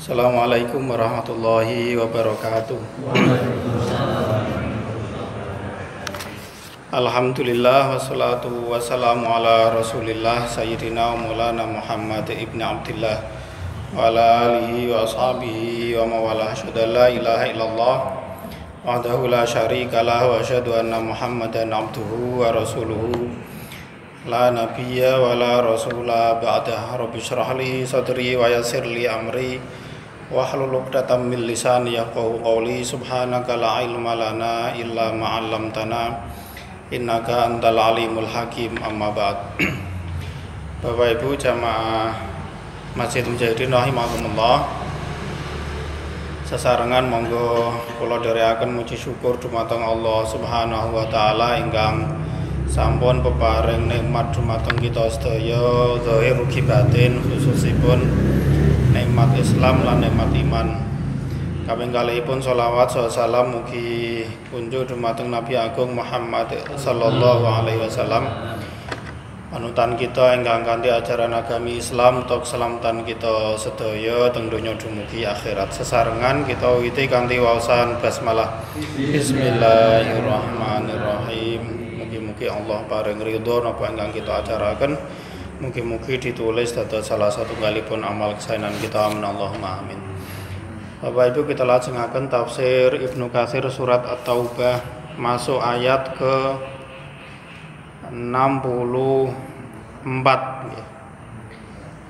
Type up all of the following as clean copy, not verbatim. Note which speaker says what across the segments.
Speaker 1: Assalamualaikum warahmatullahi wabarakatuh. Alhamdulillah wassalatu wassalamu ala rasulillah sayyidina wa maulana Muhammad ibn Abdillah wa ala alihi wa ashabihi wa mawalah. Asyhadu an la ilaha illallah wahdahu la syarika lah wa asyhadu anna Muhammadan abduhu wa rasuluhu la nabiyya wa la rasula ba'dah. Rabbi shrah li sadri wa yassir li amri wahlul 'uqdatam min lisani yafqahu qawli. Subhanaka la ilma lana illa ma 'allamtana innaka antal alimul hakim. Amma ba'd. Bapak Ibu jamaah Masjid Mujahidin rahimakumullah, sesarengan monggo kula dherekaken muji syukur dumateng Allah Subhanahu wa taala ingkang sampun peparing nikmat dumateng kita sedaya zahir ugi batin, khususipun nikmat Islam lan nikmat iman. Kaping kalihipun sholawat salam mugi kunjuk dumateng Nabi Agung Muhammad sallallahu alaihi wasallam, panutan kita ingkang kanthi ajaran agami Islam tok selamatan kita sedaya teng donya dumugi akhirat. Sesarengan kita wiwiti kanthi waosan basmalah. Bismillahirrahmanirrahim. Mugi-mugi Allah paring ridho napa ingkang kita acaraken. Mugi-mugi ditulis dados salah satu galipun amal kesaenan kita. Amin Allahumma amin. Bapak Ibu, kita lajengaken tafsir Ibnu Katsir surat At-Taubah masuk ayat ke 64.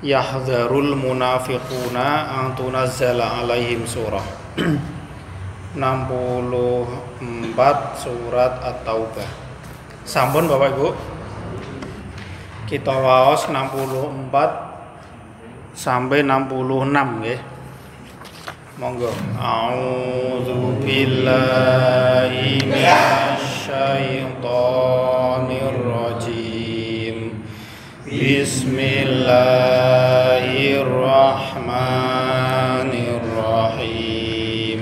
Speaker 1: Yahdzarul munafiquna an tunazzala alaihim surah. 64 surat At-Taubah. Sampun Bapak Ibu, kita waos 64 sampai 66 nggih. Monggo. A'udzu billahi minasyaitonir rajim. Bismillahirrahmanirrahim.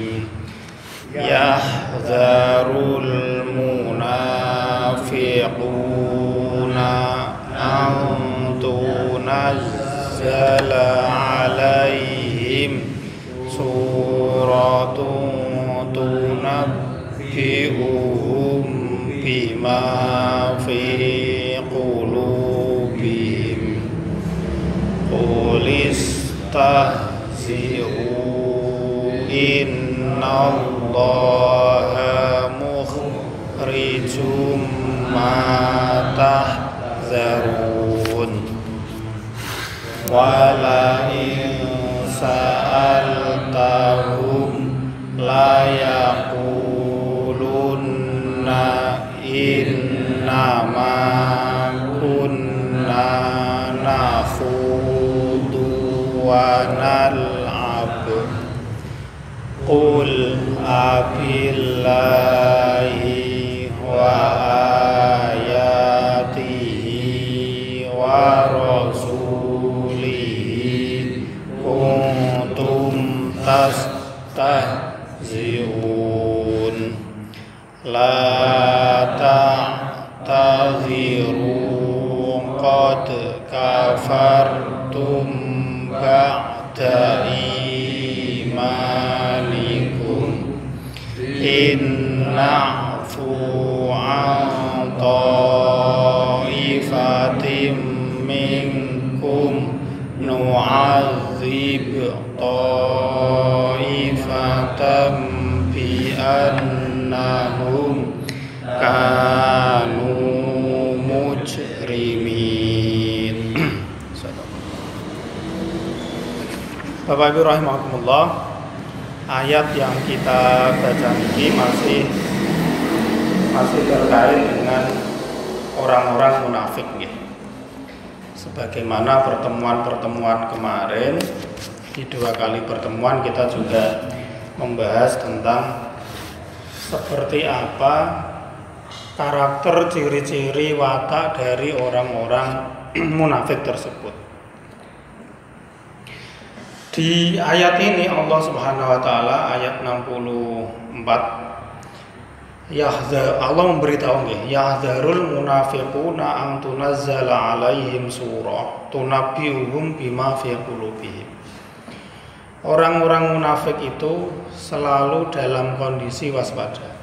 Speaker 1: Yahdzarul munafiquna an tunazzala alaihim suratun tunabbi'uhum bima fi qulubihim qul istahzi'u innallaha mukhrijum ma tahzarun wala in sa'altahum la yaqulunna innama kunna nakhudu wa nal'ab qul abillahi wa ayatihi wa rasulihi kuntum tastahzi'un la ta'tadhiru qad kafartum ba'da imanikum inna'fu an ta'ifatim minkum nu'adzib ta'ifatan bi'annahum kanu mujrimin. Bapak Ibu rahimakumullah, ayat yang kita baca ini masih terkait dengan orang-orang munafik nggih. Sebagaimana pertemuan-pertemuan kemarin, di 2 kali pertemuan kita juga membahas tentang seperti apa karakter, ciri-ciri, watak dari orang-orang munafik tersebut. Di ayat ini Allah Subhanahu wa taala ayat 64 Allah memberitahu nggih, yahdzarul munafiquna an tunazzala alaihim surah tunabbi'uhum bima fi qulubihim. orang-orang munafik itu selalu dalam kondisi waspada.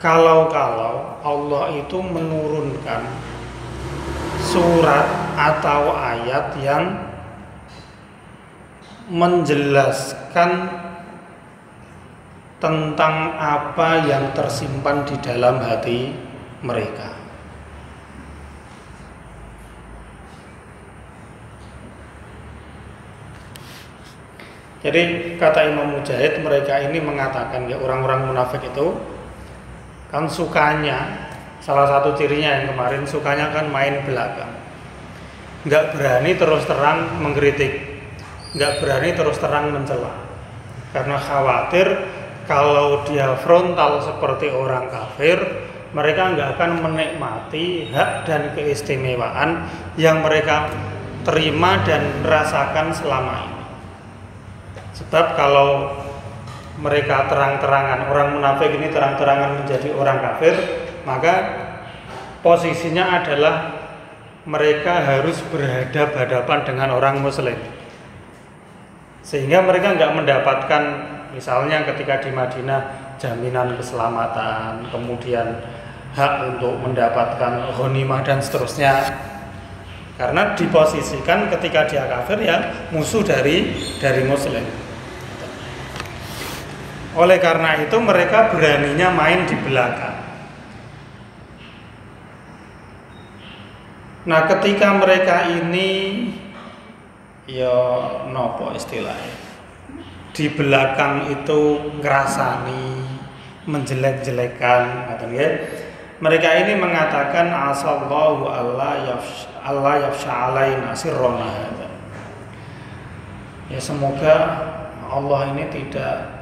Speaker 1: Kalau Allah itu menurunkan surat atau ayat yang menjelaskan tentang apa yang tersimpan di dalam hati mereka. Jadi kata Imam Mujahid, mereka ini mengatakan ya, orang-orang munafik itu kan sukanya, salah satu cirinya yang kemarin, sukanya kan main belakang, nggak berani terus terang mengkritik, nggak berani terus terang mencela, karena khawatir kalau dia frontal seperti orang kafir, mereka nggak akan menikmati hak dan keistimewaan yang mereka terima dan rasakan selama ini. Sebab kalau mereka terang-terangan, orang munafik ini terang-terangan menjadi orang kafir, maka posisinya adalah mereka harus berhadapan-hadapan dengan orang muslim, sehingga mereka nggak mendapatkan, misalnya ketika di Madinah, jaminan keselamatan, kemudian hak untuk mendapatkan ghanimah dan seterusnya, karena diposisikan ketika dia kafir ya musuh dari muslim. Oleh karena itu mereka beraninya main di belakang. Nah, ketika mereka ini ya nopo istilahnya, di belakang itu ngerasani, menjelek-jelekan, mereka ini mengatakan asallahu Allah yafsha alaina sirrona. Ya, semoga Allah ini tidak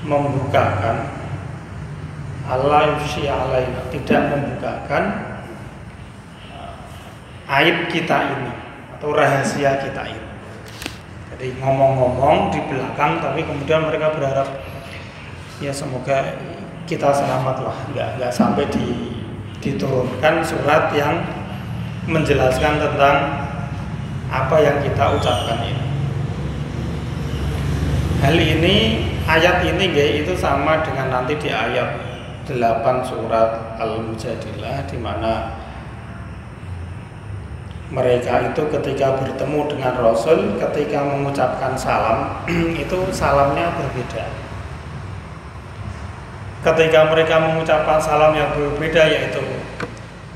Speaker 1: membukakan, Allah yafsha alaina, tidak membukakan aib kita ini atau rahasia kita ini. Jadi ngomong-ngomong di belakang, tapi kemudian mereka berharap ya semoga kita selamat lah, nggak sampai diturunkan surat yang menjelaskan tentang apa yang kita ucapkan ini. Hal ini, ayat ini itu sama dengan nanti di ayat 8 surat Al-Mujadilah, di mana mereka itu ketika bertemu dengan Rasul, ketika mengucapkan salam itu salamnya berbeda. Ketika mereka mengucapkan salam yang berbeda, yaitu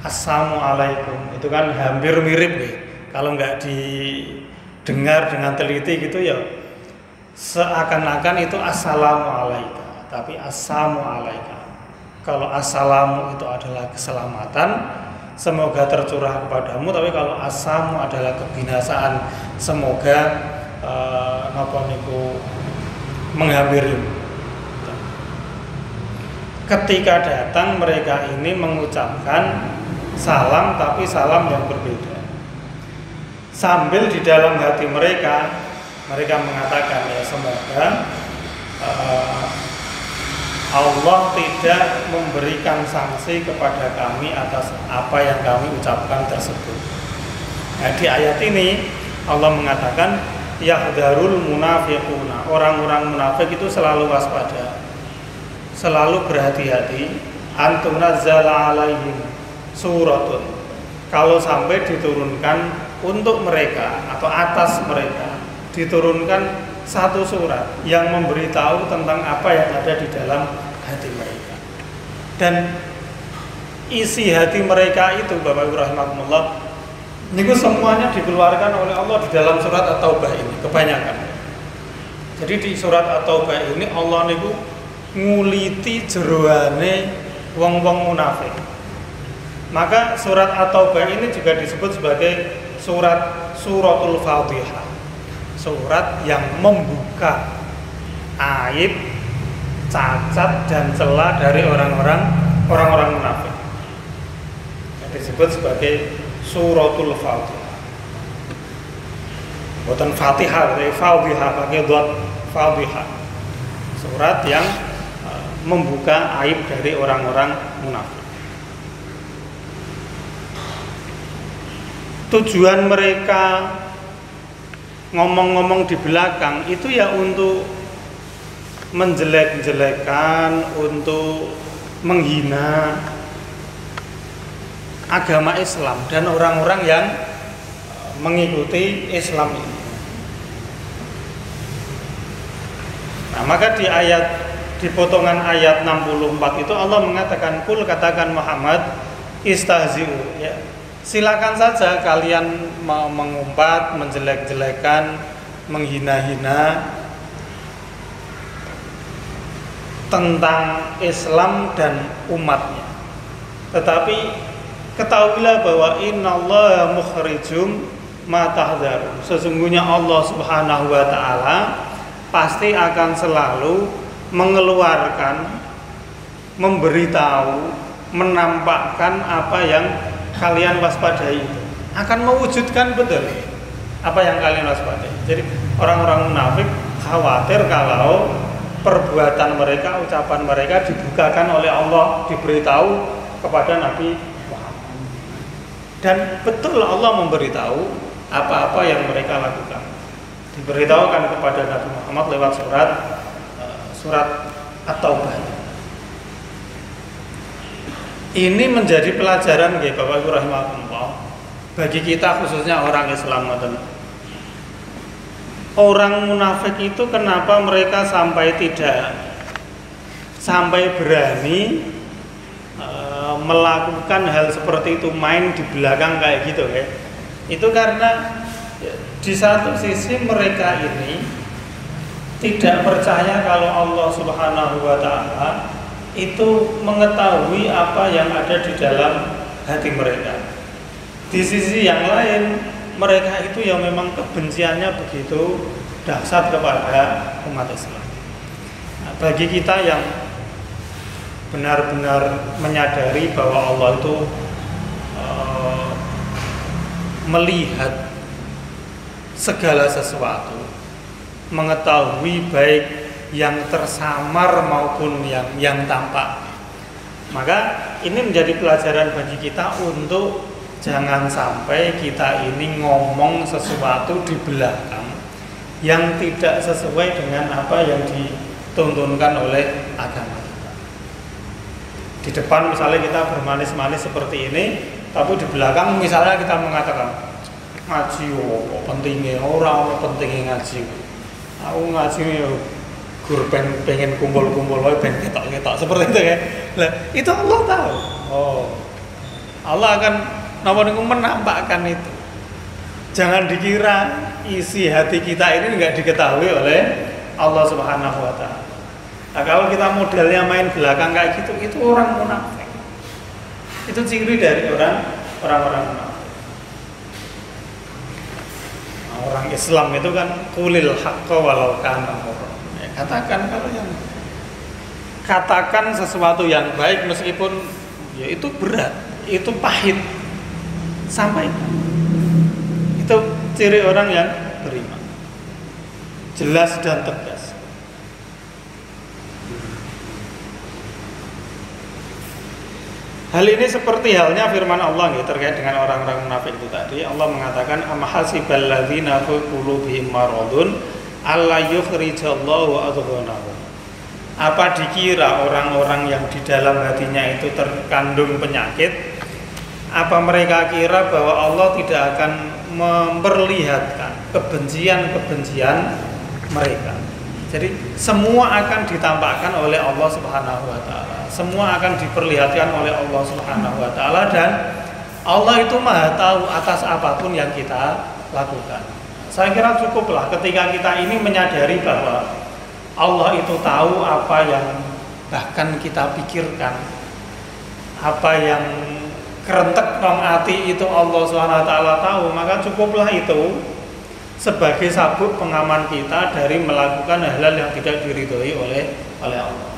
Speaker 1: Assalamualaikum, itu kan hampir mirip nih. Kalau nggak didengar dengan teliti gitu ya seakan-akan itu Assalamualaikum, tapi Assalamualaikum. Kalau assalamu itu adalah keselamatan, semoga tercurah kepadamu, tapi kalau asamu adalah kebinasaan, semoga menghampirimu. Ketika datang mereka ini mengucapkan salam, tapi salam yang berbeda. Sambil di dalam hati mereka mengatakan ya semoga Allah tidak memberikan sanksi kepada kami atas apa yang kami ucapkan tersebut. Nah, di ayat ini Allah mengatakan yahdharul munafiquna, orang-orang munafik itu selalu waspada, selalu berhati-hati, antunazzala alaihim suratun, kalau sampai diturunkan untuk mereka atau atas mereka diturunkan satu surat yang memberitahu tentang apa yang ada di dalam hati mereka. Dan isi hati mereka itu, Bapak Ibu rahimakumullah, niku semuanya dikeluarkan oleh Allah di dalam surat At-Taubah ini, kebanyakan. Jadi di surat At-Taubah ini Allah niku nguliti jeroane wong-wong munafik. Maka surat At-Taubah ini juga disebut sebagai suratul Fatihah, surat yang membuka aib, cacat dan celah dari orang-orang munafik. Disebut sebagai suratul Fatihah. Bukan Fatihah, tapi Fatihah pakai dot Fatihah. Surat yang membuka aib dari orang-orang munafik. Tujuan mereka
Speaker 2: ngomong-ngomong di belakang itu ya untuk menjelek-jelekan, untuk menghina agama Islam dan orang-orang yang mengikuti Islam ini. Nah, maka di potongan ayat 64 itu Allah mengatakan, "Qul," katakan Muhammad, "istahzi'u," ya. Silakan saja kalian mengumpat, menjelek-jelekan, menghina-hina tentang Islam dan umatnya. Tetapi ketahuilah bahwa innallaha mukhrijum ma tahdzarun. Sesungguhnya Allah Subhanahu wa taala pasti akan selalu mengeluarkan, memberitahu, menampakkan apa yang kalian waspadai itu. Akan mewujudkan betul apa yang kalian waspadai. Jadi orang-orang munafik khawatir kalau perbuatan mereka, ucapan mereka dibukakan oleh Allah, diberitahu kepada Nabi Muhammad. Dan betul Allah memberitahu apa-apa yang mereka lakukan. Diberitahukan kepada Nabi Muhammad lewat surat At-Taubah. Ini menjadi pelajaran nggih Bapak Ibu rahimakumullah bagi kita khususnya orang Islam. Orang munafik itu kenapa mereka sampai berani melakukan hal seperti itu, main di belakang kayak gitu ya. Itu karena di satu sisi mereka ini tidak percaya kalau Allah Subhanahu wa taala itu mengetahui apa yang ada di dalam hati mereka. Di sisi yang lain, mereka itu yang memang kebenciannya begitu dahsyat kepada umat Islam. Nah, bagi kita yang benar-benar menyadari bahwa Allah itu melihat segala sesuatu, mengetahui baik yang tersamar maupun yang tampak, maka ini menjadi pelajaran bagi kita untuk jangan sampai kita ini ngomong sesuatu di belakang yang tidak sesuai dengan apa yang dituntunkan oleh agama kita. Di depan misalnya kita bermanis-manis seperti ini, tapi di belakang misalnya kita mengatakan ngaji kok pentingnya, orang pentingnya ngaji. Aku ngaji gur pengen kumpul-kumpul wae ben ketok-ketok seperti itu ya. Lah, itu Allah tahu. Oh. Allah akan menampakkan itu. Jangan dikira isi hati kita ini enggak diketahui oleh Allah Subhanahu wa taala. Nah, kalau kita modelnya main belakang kayak gitu, itu orang munafik. Itu ciri dari orang-orang munafik. Nah, orang Islam itu kan qulil haqqo walau kana murra. Katakan sesuatu yang baik meskipun ya itu berat, itu pahit, sampaikan. Itu ciri orang yang beriman, jelas dan tegas. Hal ini seperti halnya firman Allah terkait dengan orang-orang munafik itu tadi. Allah mengatakan amhasibal ladzina fi qulubihim maradun alla yukhrijallahu adghanahum. Apa dikira orang-orang yang di dalam hatinya itu terkandung penyakit, apa mereka kira bahwa Allah tidak akan memperlihatkan kebencian-kebencian mereka? Jadi semua akan ditampakkan oleh Allah Subhanahu wa taala. Semua akan diperlihatkan oleh Allah Subhanahu wa taala, dan Allah itu Maha tahu atas apapun yang kita lakukan. Saya kira cukuplah ketika kita ini menyadari bahwa Allah itu tahu apa yang bahkan kita pikirkan, apa yang kerentek nang ati itu Allah SWT tahu, maka cukuplah itu sebagai sabuk pengaman kita dari melakukan hal-hal yang tidak diridhoi oleh Allah.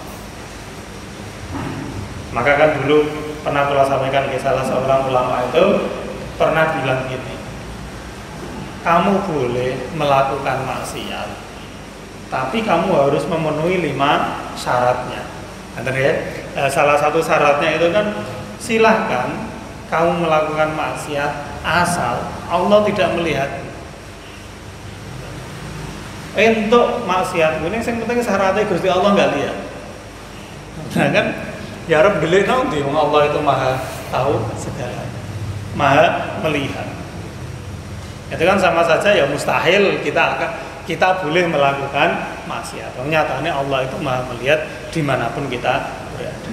Speaker 2: Maka kan dulu pernah pula sampaikan ke salah seorang ulama itu pernah bilang gini, kamu boleh melakukan maksiat, tapi kamu harus memenuhi 5 syaratnya. Salah satu syaratnya itu kan silahkan kamu melakukan maksiat asal Allah tidak melihat. Entuk maksiat ini sing penting syaratnya Gusti Allah nggak lihat. Nah kan ya Rabb gele nanti Allah itu maha tahu segalanya, maha melihat. Itu kan sama saja ya mustahil kita boleh melakukan maksiat. Nyatanya Allah itu maha melihat dimanapun kita berada.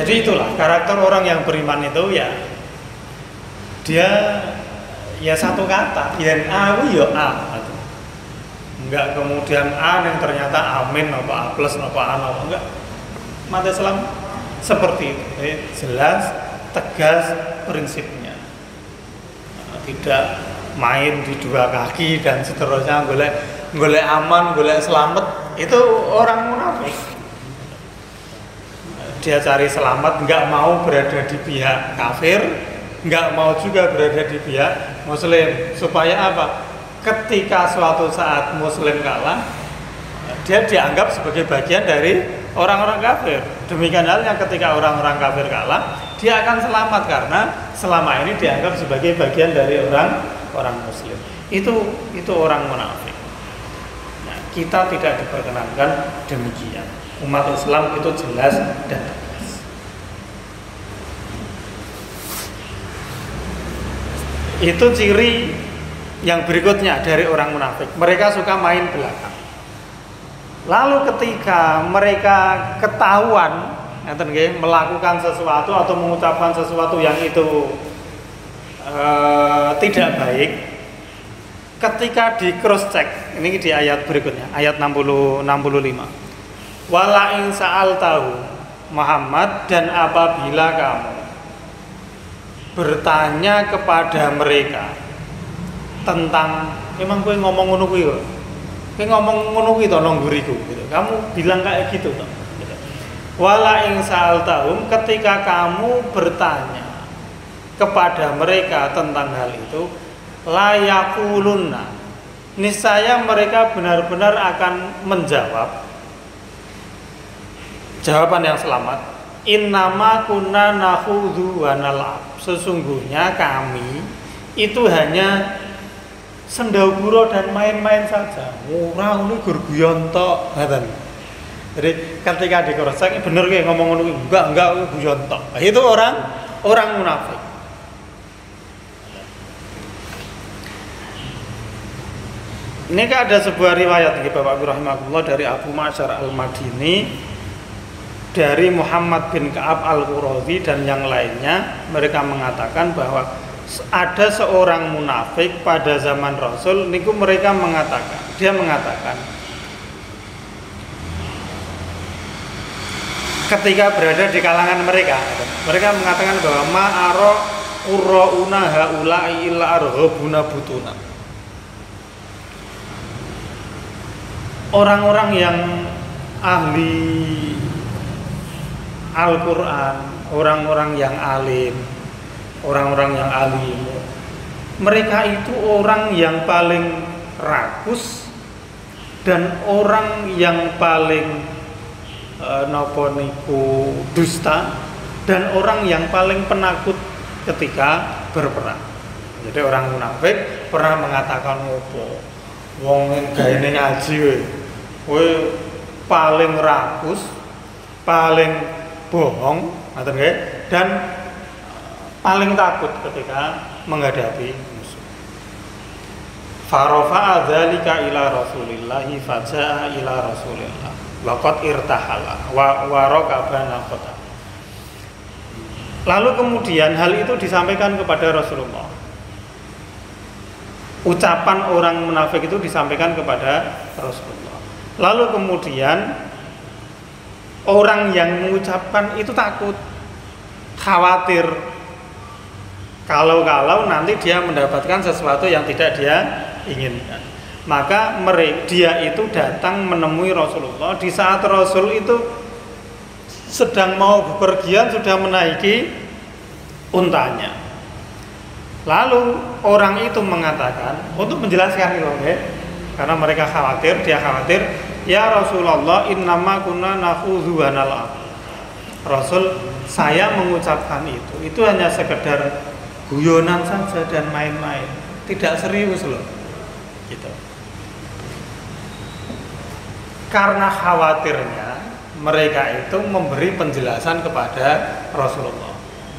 Speaker 2: Jadi itulah karakter orang yang beriman itu ya dia ya satu kata, yen A ya A. Enggak kemudian A yang ternyata amin apa A plus apa A apa enggak. Umat Islam seperti itu, jelas, tegas prinsipnya. Tidak main di dua kaki dan seterusnya, golek aman, golek selamat, itu orang munafik. Dia cari selamat, enggak mau berada di pihak kafir, enggak mau juga berada di pihak Muslim. Supaya apa? Ketika suatu saat Muslim kalah, dia dianggap sebagai bagian dari orang-orang kafir. Demikian halnya ketika orang-orang kafir kalah, dia akan selamat karena selama ini dianggap sebagai bagian dari orang Muslim. Itu orang munafik. Nah, kita tidak diperkenankan demikian. Umat Islam itu jelas dan tegas. Itu ciri yang berikutnya dari orang munafik. Mereka suka main belakang. Lalu ketika mereka ketahuan melakukan sesuatu atau mengucapkan sesuatu yang itu tidak baik, ketika di cross check, ini di ayat berikutnya, ayat 65. Wala in sa'altahu Muhammad, dan apabila kamu bertanya kepada mereka tentang memang gue ngomong ngono kuwi kok. Kowe ngomong ngono kuwi to nang nguriku gitu. Kamu bilang kayak gitu toh. Gitu. Wala in sa'altahum, ketika kamu bertanya kepada mereka tentang hal itu, la yaqulunna, niscaya mereka benar-benar akan menjawab jawaban yang selamat. Innama kunna nakhudhu wa nal'ab. Sesungguhnya kami itu hanya sendagura dan main-main saja. Ora ngono gur guyon tok, ngoten. Jadi ketika dikorosek bener kayak ngomong ngono enggak guyon tok. Nah, itu orang munafik. Ini kan ada sebuah riwayat nggih Bapak rahimahullah dari Abu Ma'syar Al-Madini, dari Muhammad bin Ka'ab Al-Qurazi dan yang lainnya. Mereka mengatakan bahwa ada seorang munafik pada zaman Rasul niku mereka dia mengatakan ketika berada di kalangan mereka mengatakan bahwa ma'aro qurrauna haula'i illa arghabuna butuna. Orang-orang yang ahli Al-Quran, orang-orang yang alim, orang-orang yang alim, mereka itu orang yang paling rakus dan orang yang paling napa niku dusta dan orang yang paling penakut ketika berperang. Jadi orang munafik pernah mengatakan opo wong gaene ngaji kowe paling rakus, paling bohong, ngoten nggih, dan paling takut ketika menghadapi musuh. Farafa'a dzalika ila Rasulillahi faja'a ila Rasulillah waqad irtahala wa raqabana qata. Lalu kemudian hal itu disampaikan kepada Rasulullah. Ucapan orang munafik itu disampaikan kepada Rasulullah. Lalu kemudian orang yang mengucapkan itu takut, khawatir kalau nanti dia mendapatkan sesuatu yang tidak dia inginkan. Maka dia itu datang menemui Rasulullah di saat Rasul itu sedang mau bepergian, sudah menaiki untanya. Lalu orang itu mengatakan untuk menjelaskan itu, karena mereka khawatir, dia khawatir, ya Rasulullah, innama kunna nakhudhu wa nal'ab. Rasul, saya mengucapkan itu hanya sekedar guyonan saja dan main-main, tidak serius loh. gitu. Karena khawatirnya mereka itu memberi penjelasan kepada Rasulullah.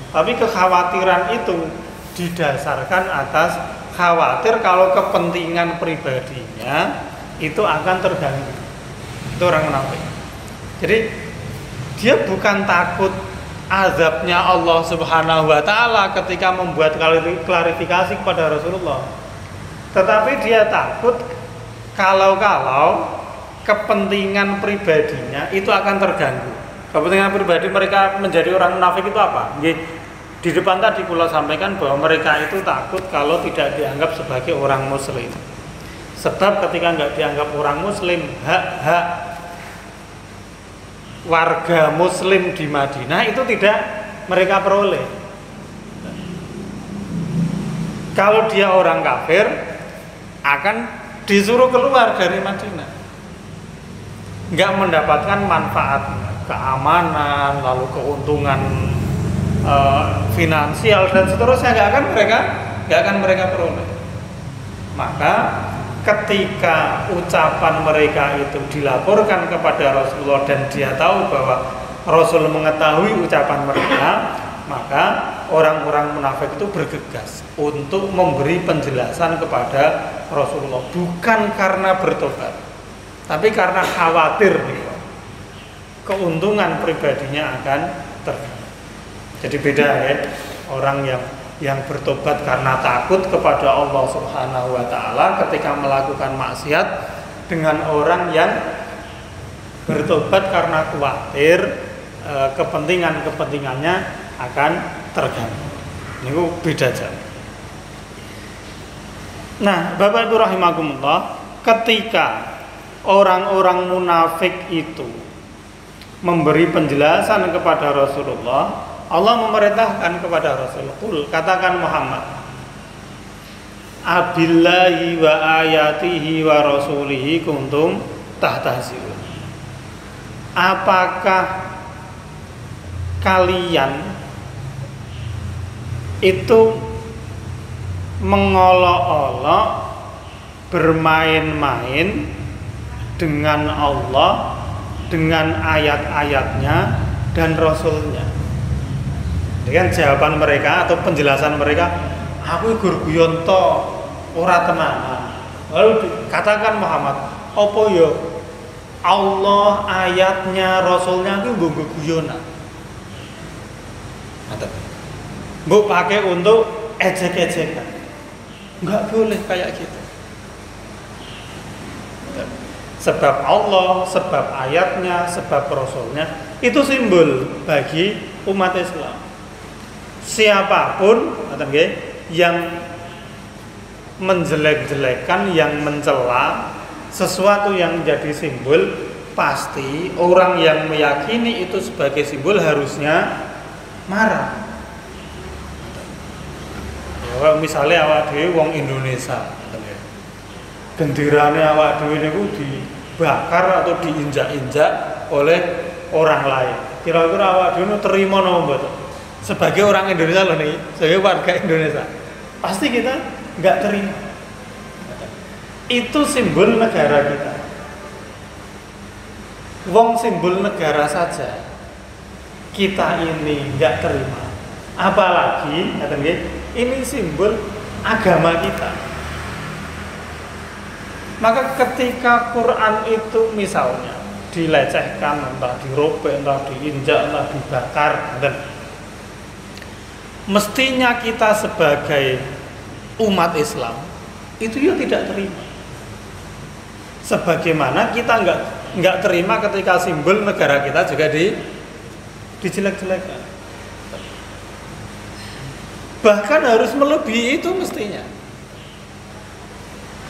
Speaker 2: Tapi kekhawatiran itu didasarkan atas khawatir kalau kepentingan pribadinya itu akan terganggu. Itu orang munafik. Jadi dia bukan takut azabnya Allah Subhanahu wa taala ketika membuat klarifikasi kepada Rasulullah. Tetapi dia takut kalau kepentingan pribadinya itu akan terganggu. Kepentingan pribadi mereka menjadi orang munafik itu apa? Di depan tadi pula sampaikan bahwa mereka itu takut kalau tidak dianggap sebagai orang muslim. Sebab ketika nggak dianggap orang muslim, hak-hak warga muslim di Madinah itu tidak mereka peroleh. Kalau dia orang kafir akan disuruh keluar dari Madinah, nggak mendapatkan manfaat keamanan, lalu keuntungan finansial dan seterusnya nggak akan mereka peroleh. Maka ketika ucapan mereka itu dilaporkan kepada Rasulullah dan dia tahu bahwa Rasul mengetahui ucapan mereka, maka orang-orang munafik itu bergegas untuk memberi penjelasan kepada Rasulullah, bukan karena bertobat, tapi karena khawatir keuntungan pribadinya akan terganggu. Jadi beda ya, orang yang bertobat karena takut kepada Allah Subhanahu wa taala ketika melakukan maksiat dengan orang yang bertobat karena khawatir kepentingannya akan terganggu. Ini beda jauh. Nah, Bapak Ibu rahimakumullah, ketika orang-orang munafik itu memberi penjelasan kepada Rasulullah, Allah memerintahkan kepada Rasul, katakan Muhammad, abillahi wa ayatihi wa rasulihi kuntum tahtazirun. Apakah kalian itu mengolok-olok, bermain-main dengan Allah, dengan ayat-ayatnya dan Rasulnya? Dengan jawaban mereka atau penjelasan mereka, aku gur-guyon to, ora tenanan. Lalu katakan Muhammad, apa ya Allah ayatnya Rasulnya itu nggo guyonan. Mbok pakai untuk ejek-ejekan. Enggak boleh kayak gitu. Sebab Allah, sebab ayatnya, sebab Rasulnya itu simbol bagi umat Islam. Siapapun yang menjelek-jelekan, yang mencela sesuatu yang menjadi simbol, pasti orang yang meyakini itu sebagai simbol harusnya marah. Ya, misalnya awak dhewe wong Indonesia, genderane awak dhewe niku dibakar atau diinjak-injak oleh orang lain. Kira-kira awak dhewe terima napa mboten? Sebagai orang Indonesia loh nih, sebagai warga Indonesia, pasti kita nggak terima. Itu simbol negara kita. Wong simbol negara saja kita ini nggak terima, apalagi ini simbol agama kita. Maka ketika Quran itu misalnya dilecehkan, entah dirobek, entah diinjak, entah dibakar, dan mestinya kita sebagai umat Islam itu ya tidak terima. Sebagaimana kita nggak terima ketika simbol negara kita juga dijelek-jelekan. Bahkan harus melebihi itu mestinya.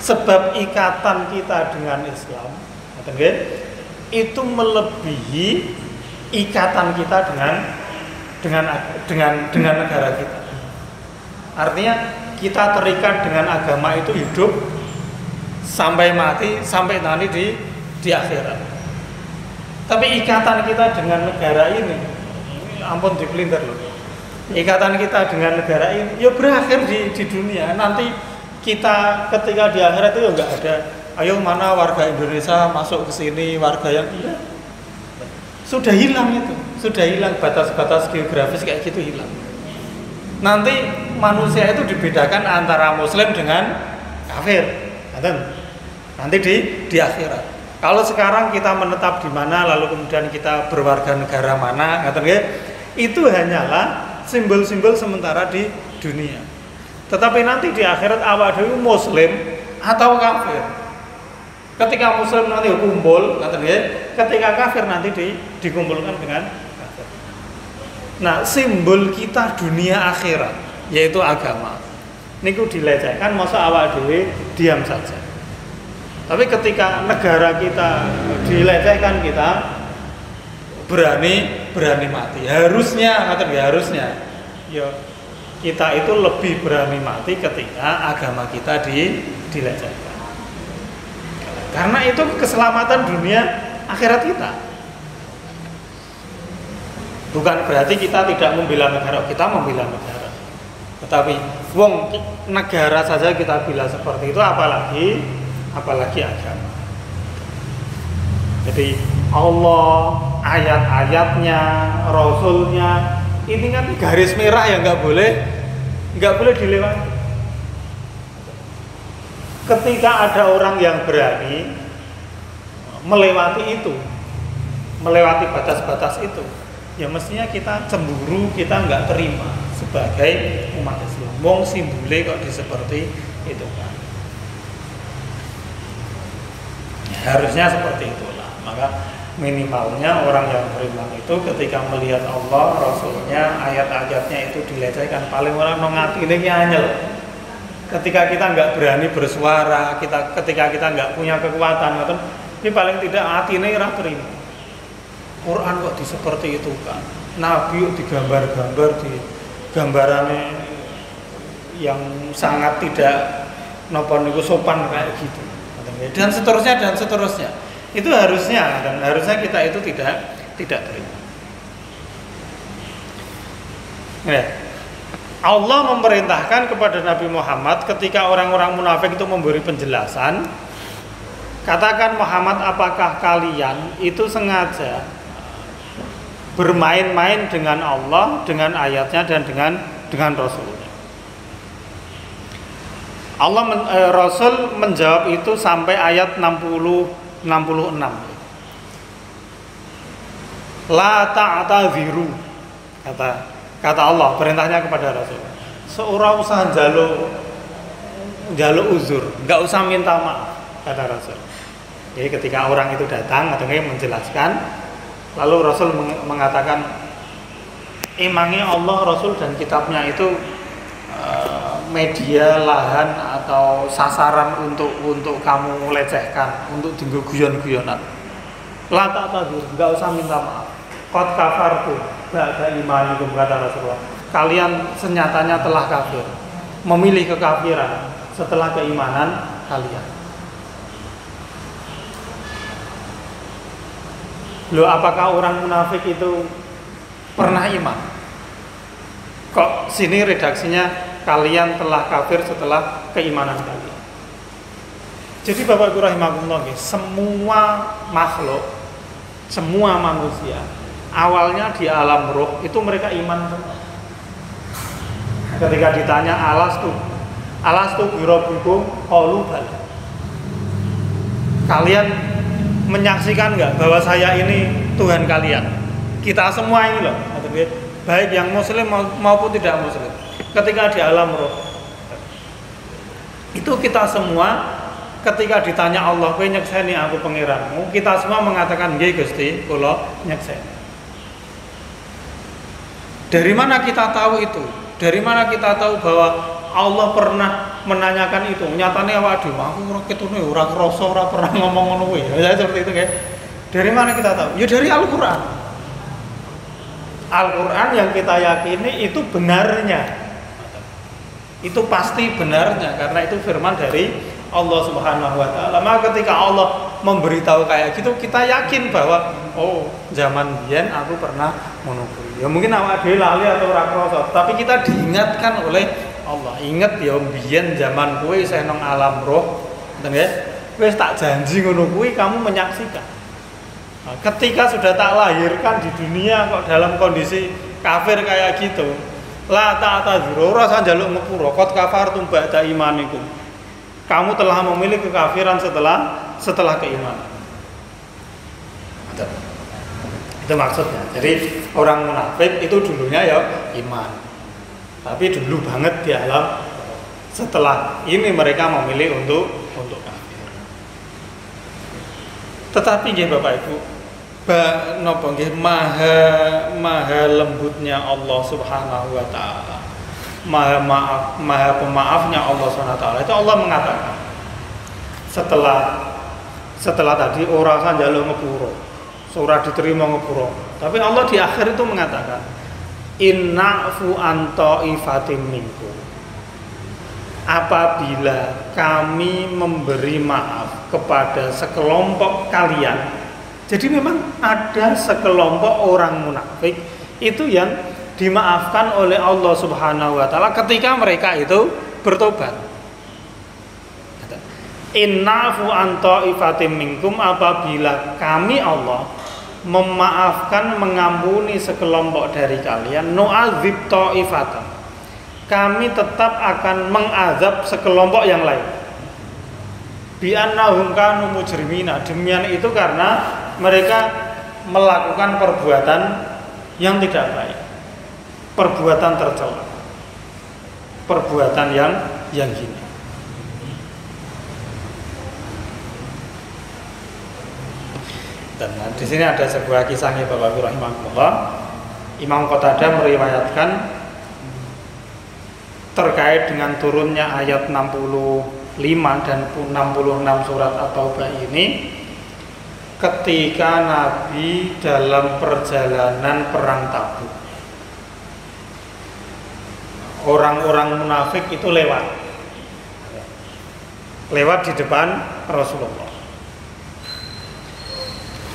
Speaker 2: Sebab ikatan kita dengan Islam itu melebihi ikatan kita dengan negara kita. Artinya kita terikat dengan agama itu hidup sampai mati, sampai nanti di akhirat. Tapi ikatan kita dengan negara ini, ampun dipelintir loh. Ikatan kita dengan negara ini ya berakhir di dunia. Nanti kita ketika di akhirat itu enggak ada ayo mana warga Indonesia masuk ke sini, warga yang iya. Sudah hilang itu, sudah hilang batas-batas geografis kayak gitu hilang. Nanti manusia itu dibedakan antara muslim dengan kafir. Nanti di akhirat. Kalau sekarang kita menetap di mana lalu kemudian kita berwarga negara mana, itu hanyalah simbol-simbol sementara di dunia. Tetapi nanti di akhirat awak dhewe muslim atau kafir. Ketika muslim nanti kumpul, ketika kafir nanti dikumpulkan dengan kafir. Nah, simbol kita dunia akhirat yaitu agama. Niku dilecehkan, masa awak dhewe diam saja. Tapi ketika negara kita dilecehkan, kita berani mati. Harusnya ya kita itu lebih berani mati ketika agama kita dilecehkan. Karena itu keselamatan dunia akhirat kita. Bukan berarti kita tidak membela negara, kita membela negara. Tetapi wong negara saja kita bela seperti itu, apalagi agama. Jadi Allah, ayat-ayatnya, Rasulnya, ini kan garis merah yang nggak boleh dilewati. Ketika ada orang yang berani melewati itu, melewati batas-batas itu, ya mestinya kita cemburu, kita nggak terima sebagai umat Islam. Wong simbole kok seperti itu kan? Ya, harusnya seperti itulah. Maka minimalnya orang yang beriman itu ketika melihat Allah, Rasulnya, ayat-ayatnya itu dilecehkan, paling orang nongati ini anyel. Ketika kita nggak berani bersuara, ketika kita nggak punya kekuatan, ini paling tidak hati ini ora terima. Quran kok seperti itu kan? Nabi digambar-gambar di gambarannya yang sangat tidak sopan kayak gitu, dan seterusnya. Itu harusnya kita itu tidak terima. Ya. Allah memerintahkan kepada Nabi Muhammad ketika orang-orang munafik itu memberi penjelasan, katakan Muhammad, apakah kalian itu sengaja bermain-main dengan Allah, dengan ayatnya dan dengan Rasulnya? Rasul menjawab itu sampai ayat 66. La ta'tadziru, kata Allah, perintahnya kepada Rasul. Seorang usah jaluk uzur, nggak usah minta maaf, kata Rasul. Jadi ketika orang itu datang atau menjelaskan, lalu Rasul mengatakan, emangnya Allah, Rasul dan kitabnya itu media, lahan atau sasaran untuk kamu lecehkan, untuk tinggal guyon-guyonan. La ta'tadziru, nggak usah minta maaf. Qad kafartu ba'da imanikum, kata Rasulullah. Kalian senyatanya telah kafir, memilih kekafiran setelah keimanan kalian. Loh, apakah orang munafik itu pernah iman? Kok sini redaksinya kalian telah kafir setelah keimanan kalian? Jadi Bapak Ibu rahimakumullah, semua makhluk, semua manusia awalnya di alam roh itu mereka iman semua. Ketika ditanya alastu birabbikum qalu bala. Kalian menyaksikan enggak bahwa saya ini Tuhan kalian? Kita semua ini loh, baik yang muslim maupun tidak muslim. Ketika di alam roh itu kita semua ketika ditanya Allah, kowe nyekseni aku pangeranmu, kita semua mengatakan nggih Gusti, kula nyekseni. Dari mana kita tahu itu? Dari mana kita tahu bahwa Allah pernah menanyakan itu? Nyatanya waduh, aku ora ketune, ora krasa, ora pernah ngomong ngono kuwi. Ya seperti itu ya. Dari mana kita tahu? Ya dari Al-Qur'an. Al-Qur'an yang kita yakini itu benarnya. Itu pasti benarnya karena itu firman dari Allah Subhanahu wa taala. Maka ketika Allah memberitahu kayak gitu, kita yakin bahwa oh, zaman biyen aku pernah ngono kuwi. Ya mungkin awak dhewe lali atau ora krasa, tapi kita diingatkan oleh Allah. Ingat ya mbiyen zaman kowe isih nang alam roh, ngoten nggih. Wis tak janji ngono kuwi kamu menyaksikan. Nah, ketika sudah tak lahirkan di dunia kok dalam kondisi kafir kayak gitu. La ta'tadzuru ora usah njaluk ngepuro, qad kafartum ba'da imanikum. Kamu telah memilih kekafiran setelah keimanan. Itu maksudnya. Jadi orang munafik itu dulunya ya iman. Tapi dulu banget di alam, setelah ini mereka memilih untuk kafir. Tetapi nggih Bapak Ibu, napa nggih maha lembutnya Allah Subhanahu wa taala. Maha pemaafnya Allah Subhanahu wa taala. Itu Allah mengatakan setelah tadi ora usah njaluk ngepuro. Surah diterima ngepuro. Tapi Allah di akhir itu mengatakan inna'fu an ta'ifatin minkum. Apabila kami memberi maaf kepada sekelompok kalian. Jadi memang ada sekelompok orang munafik itu yang dimaafkan oleh Allah Subhanahu wa taala ketika mereka itu bertobat. Inna'fu an ta'ifatin minkum, apabila kami Allah memaafkan, mengampuni sekelompok dari kalian, nu'adzib ta'ifatan, kami tetap akan mengazab sekelompok yang lain. Bi'annahum kanu mujrimina, demikian itu karena mereka melakukan perbuatan yang tidak baik, perbuatan tercela, perbuatan yang hina. Dan di sini ada sebuah kisahnya Bapak Ibu rahimahullah. Imam Qatadah meriwayatkan terkait dengan turunnya ayat 65 dan 66 surat At-Taubah ini, ketika Nabi dalam perjalanan perang Tabuk, orang-orang munafik itu lewat di depan Rasulullah.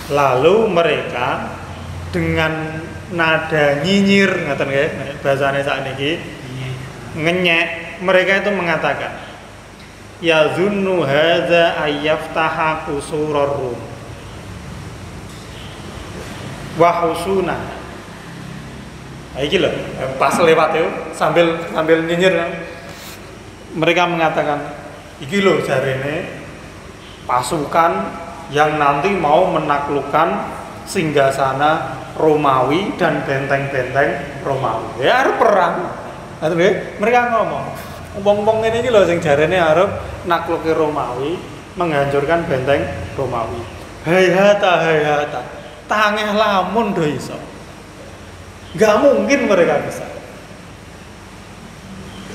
Speaker 2: Lalu mereka dengan nada nyinyir, ngaten nggih, bahasane sakniki ngenyek, mereka itu mengatakan ya zunnu hadza ayyaftaha qusurar rum wa husuna. Iki lho, pas lewat itu sambil nyinyir, mereka mengatakan iki lho jarene pasukan yang nanti mau menaklukkan singgasana Romawi dan benteng-benteng Romawi. Ya arep perang. Mereka ngomong, wong-wong ini lho sing jarene arep nakluki Romawi, menghancurkan benteng Romawi. Hayata, tangeh lamun do iso. Enggak mungkin mereka bisa.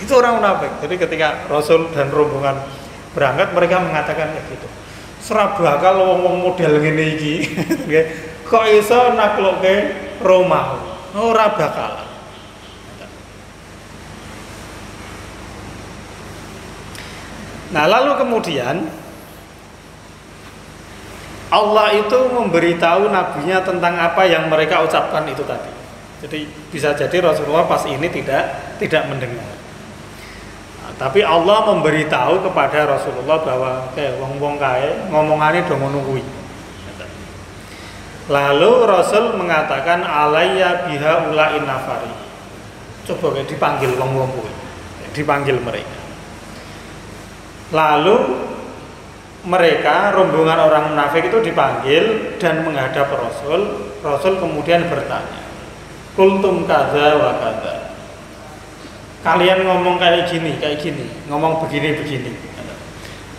Speaker 2: Itu orang munafik. Jadi ketika Rasul dan rombongan berangkat, mereka mengatakan kayak gitu. Serabakal wong-wong model ngene iki. Kok iso nakluke Romawi? Ora bakal. Nah, lalu kemudian Allah itu memberitahu nabinya tentang apa yang mereka ucapkan itu tadi. Jadi bisa jadi Rasulullah pas ini tidak mendengar. Nah, tapi Allah memberitahu kepada Rasulullah bahwa wong-wong kae ngomongane do ngono kuwi. Lalu Rasul mengatakan alayya biha ulain nafari. Coba dipanggil wong-wong kuwi. Dipanggil mereka. Lalu mereka, rombongan orang munafik itu dipanggil dan menghadap Rasul. Rasul kemudian bertanya, kultum kadza wa kadza. Kalian ngomong kayak gini, ngomong begini.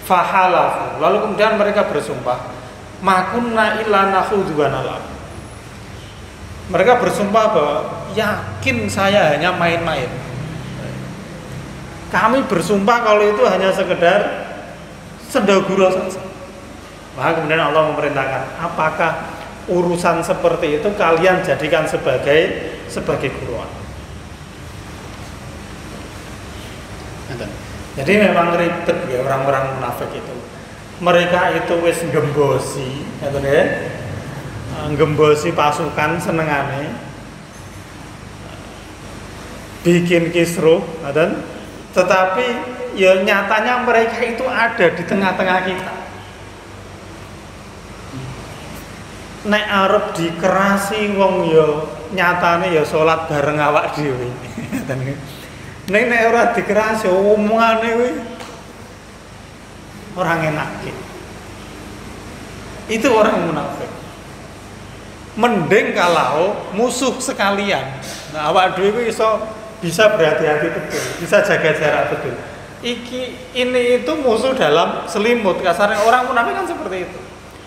Speaker 2: Fahalafu. Lalu kemudian mereka bersumpah, makunna illa nakhudhu wa nal'ab. Mereka bersumpah bahwa yakin saya hanya main-main. Kami bersumpah kalau itu hanya sekedar sendagura saja. Maka kemudian Allah memerintahkan, apakah urusan seperti itu kalian jadikan sebagai guruan? Jadi memang ribet ya orang-orang munafik itu. Mereka itu wis gembosi, gembosi pasukan senengane, bikin kisruh, Tetapi ya nyatanya mereka itu ada di tengah-tengah kita. Nek arep dikerasi wong ya nyatane ya salat bareng awak dhewe. Nek ora dikerasi omongane kuwi orang enak. Itu orang munafik. Mending kalau musuh sekalian. Nah, awak dhewe bisa berhati-hati betul, bisa jaga jarak betul. Ini itu musuh dalam selimut. Kasarnya orang munafik kan seperti itu.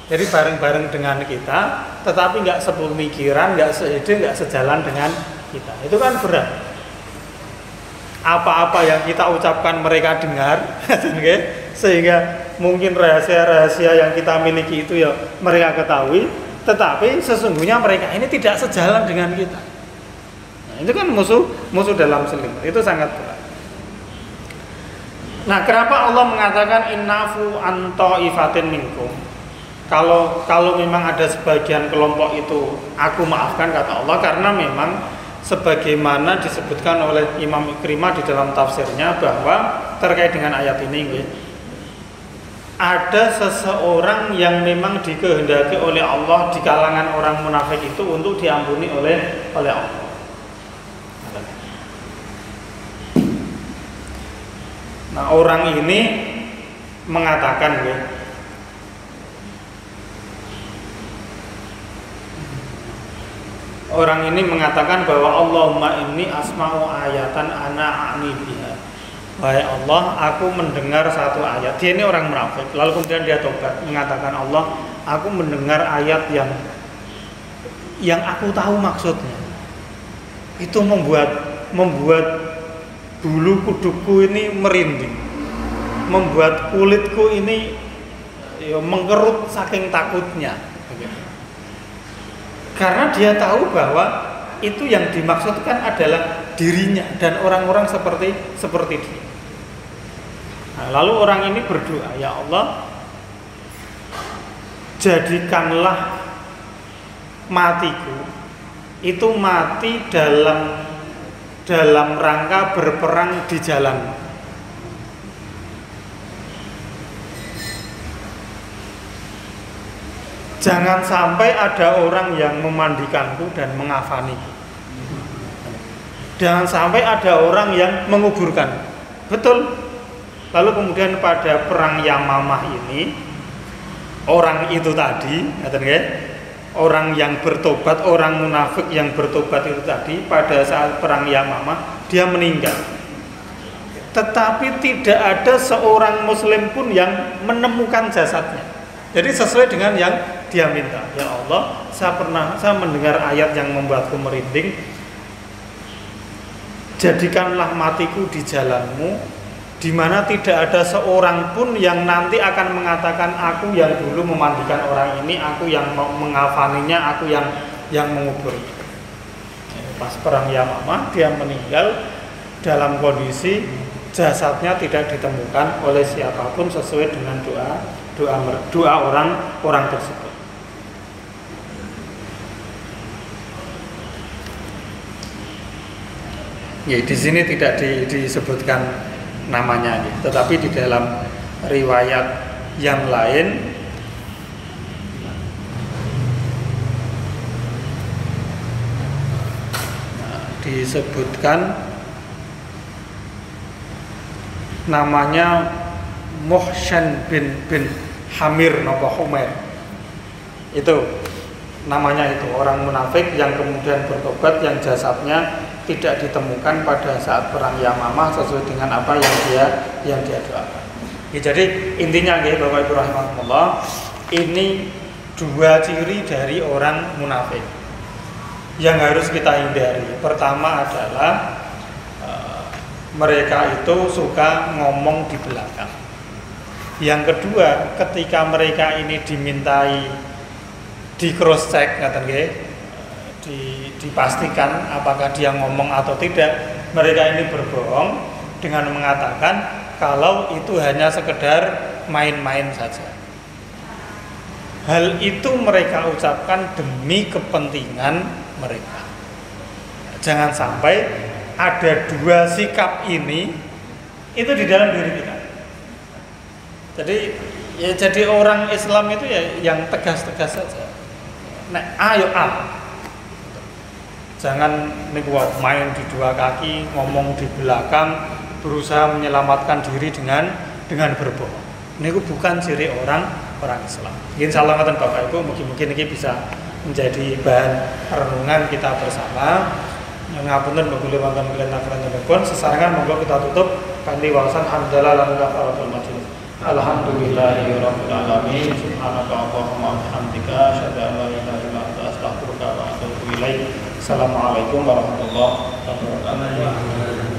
Speaker 2: Jadi bareng-bareng dengan kita, tetapi nggak sepemikiran, nggak seide, nggak sejalan dengan kita. Itu kan berat. Apa-apa yang kita ucapkan mereka dengar, sehingga mungkin rahasia-rahasia yang kita miliki itu ya mereka ketahui, tetapi sesungguhnya mereka ini tidak sejalan dengan kita. Nah, itu kan musuh dalam selimut. Itu sangat berat. Nah, kenapa Allah mengatakan innafu anto ifatin minkum? Kalau memang ada sebagian kelompok itu aku maafkan, kata Allah, karena memang sebagaimana disebutkan oleh Imam Ikrimah di dalam tafsirnya bahwa terkait dengan ayat ini, ada seseorang yang memang dikehendaki oleh Allah di kalangan orang munafik itu untuk diampuni oleh Allah. Nah, orang ini mengatakan, bahwa Allahumma inni asma'u ayatan ana a'ni biha. Wahai Allah, aku mendengar satu ayat. Dia ini orang munafik. Lalu kemudian dia tobat, mengatakan, Allah, aku mendengar ayat yang aku tahu maksudnya. Itu membuat bulu kudukku ini merinding, membuat kulitku ini mengkerut saking takutnya. Karena dia tahu bahwa itu yang dimaksudkan adalah dirinya dan orang-orang seperti dia. Nah, lalu orang ini berdoa, ya Allah, jadikanlah matiku itu mati dalam rangka berperang di jalan. Jangan sampai ada orang yang memandikanku dan mengafaniku. Jangan sampai ada orang yang menguburkan. Betul. Lalu kemudian pada perang Yamamah ini, orang itu tadi, orang yang bertobat, orang munafik yang bertobat itu tadi, pada saat perang Yamamah dia meninggal. Tetapi tidak ada seorang muslim pun yang menemukan jasadnya. Jadi sesuai dengan yang dia minta. Ya Allah, saya mendengar ayat yang membuatku merinding. Jadikanlah matiku di jalanmu, di mana tidak ada seorang pun yang nanti akan mengatakan aku yang dulu memandikan orang ini, aku yang mengafaninya, aku yang menguburinya. Pas perang Yamamah dia meninggal dalam kondisi jasadnya tidak ditemukan oleh siapapun sesuai dengan doa orang tersebut. Ya, di sini tidak disebutkan namanya, tetapi di dalam riwayat yang lain disebutkan namanya Muhshan bin Hamir nopo Humair. Itu namanya, itu orang munafik yang kemudian bertobat, yang jasadnya tidak ditemukan pada saat perang Yamamah sesuai dengan apa yang dia doakan. Ya, jadi intinya Bapak Ibu rahimakumullah, ini dua ciri dari orang munafik yang harus kita hindari. Pertama adalah mereka itu suka ngomong di belakang. Yang kedua, ketika mereka ini dimintai di cross check, dipastikan apakah dia ngomong atau tidak, mereka ini berbohong dengan mengatakan kalau itu hanya sekedar main-main saja. Hal itu mereka ucapkan demi kepentingan mereka. Jangan sampai ada dua sikap ini itu di dalam diri kita. Jadi ya jadi orang Islam itu ya yang tegas-tegas saja. Nek ayo jangan niku main di dua kaki, ngomong di belakang, berusaha menyelamatkan diri dengan berbohong. Niku bukan ciri orang Islam. Insyaallah ngoten Bapak Ibu, mungkin ini bisa menjadi bahan renungan kita bersama. Ngapunten bagule wonten kelentang-kelentang sesarengan monggo kita tutup kanthi wawasan hamdalah lan kafaratul majlis. Alhamdulillahirabbil alamin. Subhanaka Allahumma wa bihamdika asyhadu an la ilaha illa anta astaghfiruka wa atubu ilaik. Assalamualaikum warahmatullahi wabarakatuh.